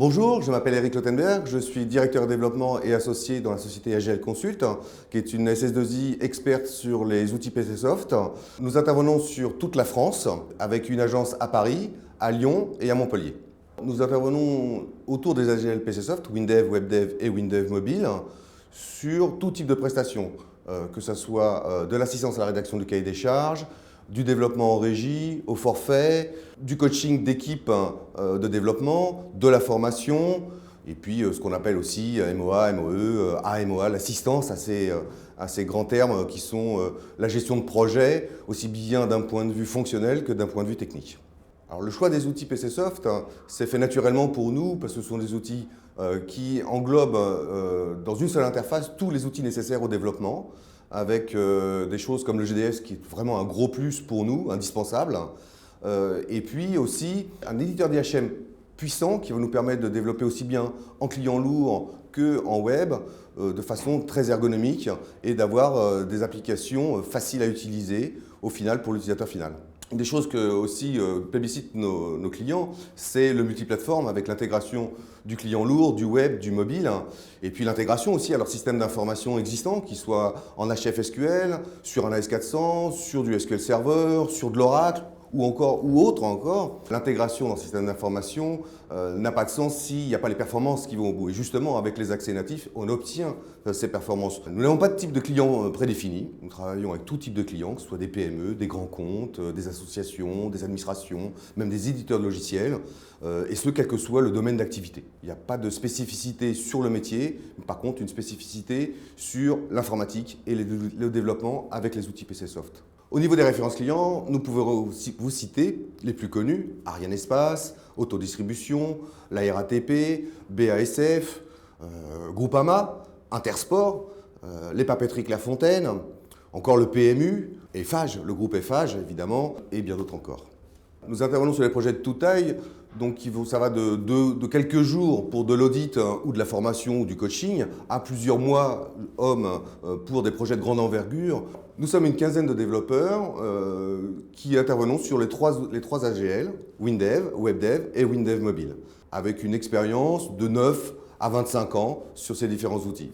Bonjour, je m'appelle Eric Lottenberg, je suis directeur développement et associé dans la société AGL Consult, qui est une SS2I experte sur les outils PCSoft. Nous intervenons sur toute la France, avec une agence à Paris, à Lyon et à Montpellier. Nous intervenons autour des AGL PCSoft, WinDev, WebDev et WinDev Mobile, sur tout type de prestations, que ce soit de l'assistance à la rédaction du cahier des charges, du développement en régie, au forfait, du coaching d'équipe de développement, de la formation, et puis ce qu'on appelle aussi MOA, MOE, AMOA, l'assistance à ces grands termes qui sont la gestion de projet, aussi bien d'un point de vue fonctionnel que d'un point de vue technique. Alors, le choix des outils PCSoft s'est fait naturellement pour nous parce que ce sont des outils qui englobent dans une seule interface tous les outils nécessaires au développement, avec des choses comme le GDS qui est vraiment un gros plus pour nous, indispensable, et puis aussi un éditeur d'IHM puissant qui va nous permettre de développer aussi bien en client lourd qu'en web de façon très ergonomique et d'avoir des applications faciles à utiliser au final pour l'utilisateur final. Une des choses que aussi plébiscitent nos clients, c'est le multiplateforme avec l'intégration du client lourd, du web, du mobile, et puis l'intégration aussi à leur système d'information existant, qui soit en HFSQL, sur un AS400, sur du SQL Server, sur de l'Oracle, ou autre encore. L'intégration dans le système d'information n'a pas de sens s'il n'y a pas les performances qui vont au bout. Et justement, avec les accès natifs, on obtient ces performances. Nous n'avons pas de type de client prédéfini. Nous travaillons avec tout type de clients, que ce soit des PME, des grands comptes, des associations, des administrations, même des éditeurs de logiciels, et ce, quel que soit le domaine d'activité. Il n'y a pas de spécificité sur le métier, mais par contre une spécificité sur l'informatique et le développement avec les outils PCSoft. Au niveau des références clients, nous pouvons aussi vous citer les plus connus, Ariane Espace, Autodistribution, la RATP, BASF, Groupama, Intersport, les papeteries Clairefontaine, encore le PMU, Eiffage, le groupe Eiffage évidemment, et bien d'autres encore. Nous intervenons sur les projets de toute taille, donc ça va de quelques jours pour de l'audit ou de la formation ou du coaching à plusieurs mois hommes pour des projets de grande envergure. Nous sommes une quinzaine de développeurs qui intervenons sur les trois AGL, WinDev, WebDev et WinDev Mobile, avec une expérience de 9 à 25 ans sur ces différents outils.